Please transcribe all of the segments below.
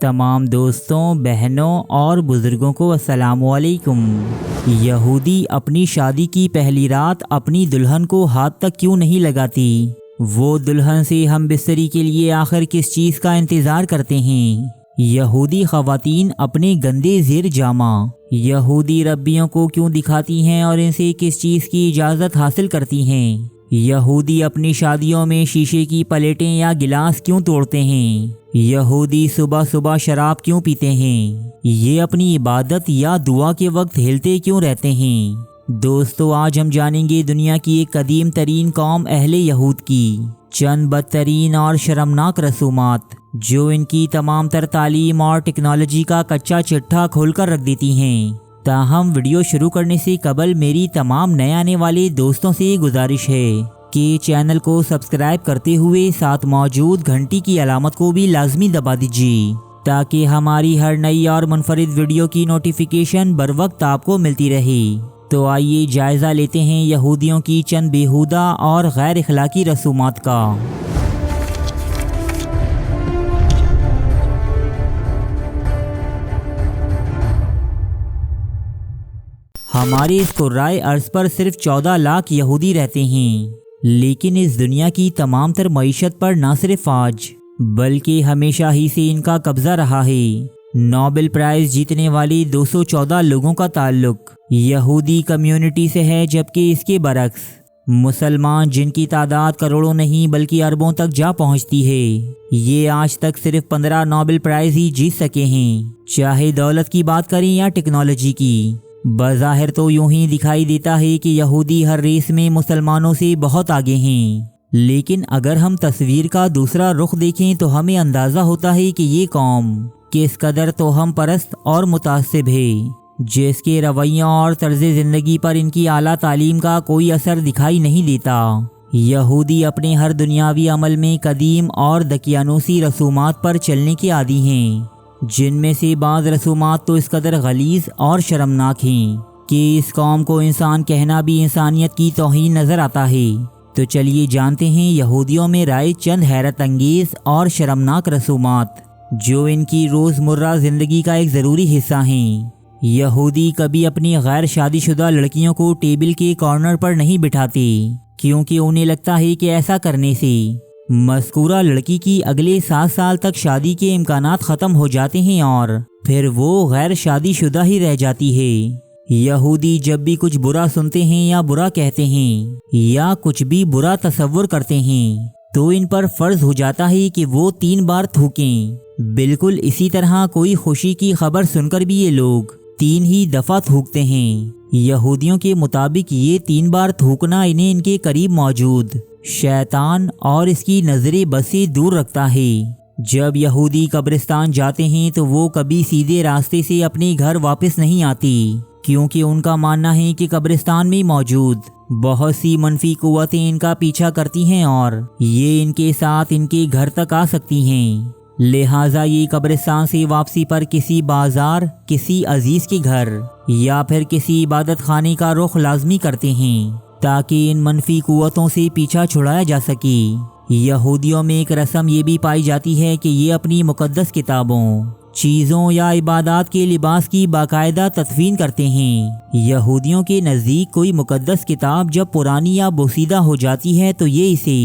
तमाम दोस्तों, बहनों और बुज़ुर्गों को अस्सलाम वालेकुम। यहूदी अपनी शादी की पहली रात अपनी दुल्हन को हाथ तक क्यों नहीं लगाती? वो दुल्हन से हम बिस्तरी के लिए आखिर किस चीज़ का इंतज़ार करते हैं? यहूदी ख़वातीन अपने गंदे ज़ेर जामा यहूदी रब्बियों को क्यों दिखाती हैं और इनसे किस चीज़ की इजाज़त हासिल करती हैं? यहूदी अपनी शादियों में शीशे की प्लेटें या गिलास क्यों तोड़ते हैं? यहूदी सुबह सुबह शराब क्यों पीते हैं? ये अपनी इबादत या दुआ के वक्त हिलते क्यों रहते हैं? दोस्तों, आज हम जानेंगे दुनिया की एक कदीम तरीन कौम अहले यहूद की चंद बदतरीन और शर्मनाक रसूमात, जो इनकी तमाम तर तालीम और टेक्नोलॉजी का कच्चा चिट्ठा खोलकर रख देती हैं। ताहम वीडियो शुरू करने से कबल मेरी तमाम नए आने वाले दोस्तों से गुजारिश है कि चैनल को सब्सक्राइब करते हुए साथ मौजूद घंटी की अलामत को भी लाजमी दबा दीजिए, ताकि हमारी हर नई और मुनफरिद वीडियो की नोटिफिकेशन बर वक्त आपको मिलती रहे। तो आइए जायज़ा लेते हैं यहूदियों की चंद बेहुदा और गैर इखलाकी रसूमात का। हमारे इस कुर्राए अर्ज़ पर सिर्फ 14 लाख यहूदी रहते हैं, लेकिन इस दुनिया की तमाम तर मईशत पर न सिर्फ आज बल्कि हमेशा ही से इनका कब्जा रहा है। नोबेल प्राइज़ जीतने वाले 214 लोगों का ताल्लुक यहूदी कम्युनिटी से है, जबकि इसके बरक्स मुसलमान, जिनकी तादाद करोड़ों नहीं बल्कि अरबों तक जा पहुंचती है, ये आज तक सिर्फ 15 नोबेल प्राइज़ ही जीत सके हैं। चाहे दौलत की बात करें या टेक्नोलॉजी की, बज़ाहिर तो यूं ही दिखाई देता है कि यहूदी हर रेस में मुसलमानों से बहुत आगे हैं, लेकिन अगर हम तस्वीर का दूसरा रुख देखें तो हमें अंदाज़ा होता है कि ये कौम किस कदर तोहम परस्त और मुतासिब है, जिसके रवैयों और तर्ज़ ज़िंदगी पर इनकी आला तालीम का कोई असर दिखाई नहीं देता। यहूदी अपने हर दुनियावी अमल में कदीम और दकियानूसी रसूमात पर चलने के आदी हैं, जिनमें से बाज़ रसूमात तो इस कदर गलीज़ और शर्मनाक हैं कि इस कौम को इंसान कहना भी इंसानियत की तौहीन नज़र आता है। तो चलिए जानते हैं यहूदियों में राय चंद हैरत अंगेज़ और शर्मनाक रसूमात, जो इनकी रोज़मर्रा ज़िंदगी का एक ज़रूरी हिस्सा हैं। यहूदी कभी अपनी गैर शादीशुदा लड़कियों को टेबल के कॉर्नर पर नहीं बिठाते, क्योंकि उन्हें लगता है कि ऐसा करने से मज़कूरा लड़की की अगले 7 साल तक शादी के इम्कानात ख़त्म हो जाते हैं और फिर वो गैर शादीशुदा ही रह जाती है। यहूदी जब भी कुछ बुरा सुनते हैं या बुरा कहते हैं या कुछ भी बुरा तसव्वुर करते हैं, तो इन पर फ़र्ज़ हो जाता है कि वो 3 बार थूकें। बिल्कुल इसी तरह कोई खुशी की खबर सुनकर भी ये लोग 3 ही दफ़ा थूकते हैं। यहूदियों के मुताबिक ये 3 बार थूकना इन्हें इनके करीब मौजूद शैतान और इसकी नज़रे बस से दूर रखता है। जब यहूदी कब्रिस्तान जाते हैं तो वो कभी सीधे रास्ते से अपने घर वापस नहीं आती, क्योंकि उनका मानना है कि कब्रिस्तान में मौजूद बहुत सी मनफी कुव्वतें इनका पीछा करती हैं और ये इनके साथ इनके घर तक आ सकती हैं। लिहाजा ये कब्रिस्तान से वापसी पर किसी बाजार, किसी अजीज़ के घर या फिर किसी इबादत खाने का रुख लाजमी करते हैं, ताकि इन मनफी कुव्वतों से पीछा छुड़ाया जा सके। यहूदियों में एक रस्म ये भी पाई जाती है कि ये अपनी मुक़द्दस किताबों, चीज़ों या इबादत के लिबास की बाकायदा तदफीन करते हैं। यहूदियों के नज़दीक कोई मुक़द्दस किताब जब पुरानी या बोसीदा हो जाती है तो ये इसे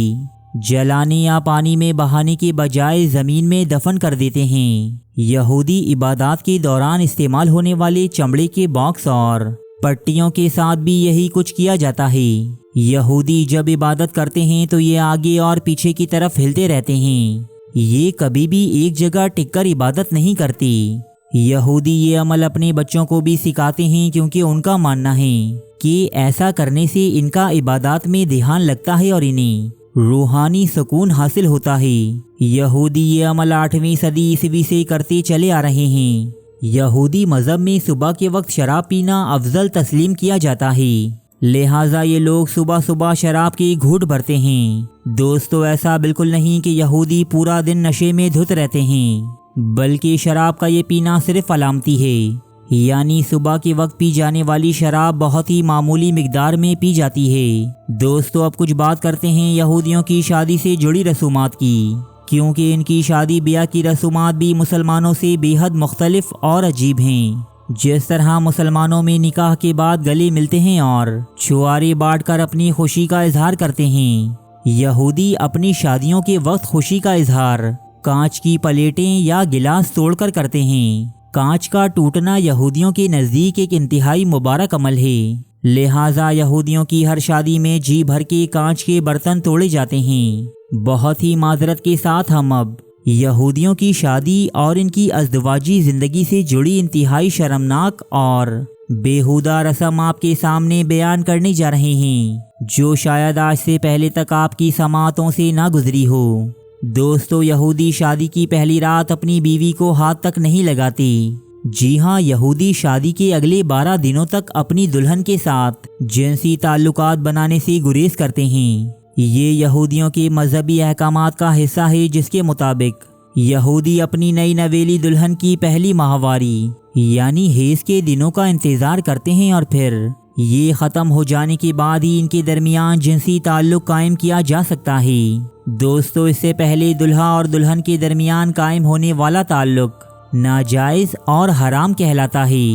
जलाने या पानी में बहाने के बजाय ज़मीन में दफन कर देते हैं। यहूदी इबादत के दौरान इस्तेमाल होने वाले चमड़े के बॉक्स और पट्टियों के साथ भी यही कुछ किया जाता है। यहूदी जब इबादत करते हैं तो ये आगे और पीछे की तरफ हिलते रहते हैं। ये कभी भी एक जगह टिककर इबादत नहीं करती। यहूदी ये अमल अपने बच्चों को भी सिखाते हैं, क्योंकि उनका मानना है कि ऐसा करने से इनका इबादत में ध्यान लगता है और इन्हें रूहानी सुकून हासिल होता है। यहूदी ये अमल 8वीं सदी ईस्वी से करते चले आ रहे हैं। यहूदी मज़हब में सुबह के वक्त शराब पीना अफजल तस्लीम किया जाता है, लिहाजा ये लोग सुबह सुबह शराब के घूंट भरते हैं। दोस्तों, ऐसा बिल्कुल नहीं कि यहूदी पूरा दिन नशे में धुत रहते हैं, बल्कि शराब का ये पीना सिर्फ अलामती है, यानी सुबह के वक्त पी जाने वाली शराब बहुत ही मामूली मिकदार में पी जाती है। दोस्तों, अब कुछ बात करते हैं यहूदियों की शादी से जुड़ी रसूमात की क्योंकि इनकी शादी ब्याह की रसूमात भी मुसलमानों से बेहद मुख्तलिफ और अजीब हैं। जिस तरह मुसलमानों में निकाह के बाद गले मिलते हैं और छुआरे बांट कर अपनी खुशी का इजहार करते हैं, यहूदी अपनी शादियों के वक्त खुशी का इजहार कांच की प्लेटें या गिलास तोड़कर करते हैं। कांच का टूटना यहूदियों के नज़दीक एक इंतहाई मुबारक अमल है, लिहाजा यहूदियों की हर शादी में जी भर के कांच के बर्तन तोड़े जाते हैं। बहुत ही माजरत के साथ हम अब यहूदियों की शादी और इनकी अज़दवाजी ज़िंदगी से जुड़ी इंतहाई शर्मनाक और बेहुदा रस्म आपके सामने बयान करने जा रहे हैं, जो शायद आज से पहले तक आपकी समातों से ना गुजरी हो। दोस्तों, यहूदी शादी की पहली रात अपनी बीवी को हाथ तक नहीं लगाते। जी हाँ, यहूदी शादी के अगले 12 दिनों तक अपनी दुल्हन के साथ जिनसी ताल्लुकात बनाने से गुरेज करते हैं। ये यहूदियों के मजहबी अहकामात का हिस्सा है, जिसके मुताबिक यहूदी अपनी नई नवेली दुल्हन की पहली माहवारी यानी हेज़ के दिनों का इंतज़ार करते हैं और फिर ये ख़त्म हो जाने के बाद ही इनके दरमियान जिनसी ताल्लुक़ कायम किया जा सकता है। दोस्तों, इससे पहले दुल्हा और दुल्हन के दरमियान कायम होने वाला ताल्लुक़ नाजायज़ और हराम कहलाता है।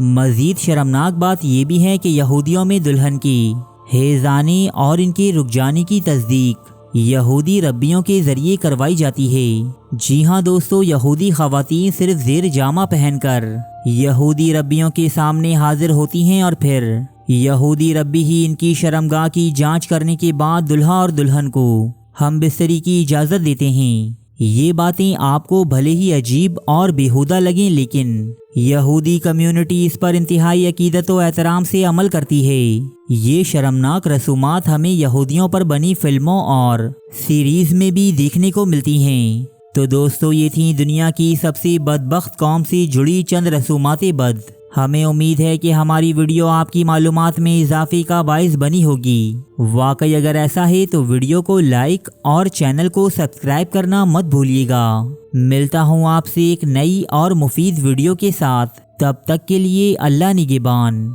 मज़ीद शर्मनाक बात यह भी है कि यहूदियों में दुल्हन की हेज़ाने और इनके रुक जाने की तस्दीक यहूदी रब्बियों के ज़रिए करवाई जाती है। जी हाँ दोस्तों, यहूदी ख़वातीन सिर्फ ज़ेर जामा पहनकर यहूदी रब्बियों के सामने हाजिर होती हैं और फिर यहूदी रब्बी ही इनकी शर्मगाह की जांच करने के बाद दुल्हा और दुल्हन को हम बिस्तरी की इजाज़त देते हैं। ये बातें आपको भले ही अजीब और बेहुदा लगें, लेकिन यहूदी कम्युनिटी इस पर इंतहाई अकीदत व एहतराम से अमल करती है। ये शर्मनाक रसूमात हमें यहूदियों पर बनी फिल्मों और सीरीज़ में भी देखने को मिलती हैं। तो दोस्तों, ये थी दुनिया की सबसे बदबख्त कौम से जुड़ी चंद रसूमात बद। हमें उम्मीद है कि हमारी वीडियो आपकी मालूमात में इजाफे का बाइस बनी होगी। वाकई अगर ऐसा है तो वीडियो को लाइक और चैनल को सब्सक्राइब करना मत भूलिएगा। मिलता हूँ आपसे एक नई और मुफीद वीडियो के साथ, तब तक के लिए अल्लाह निगहबान।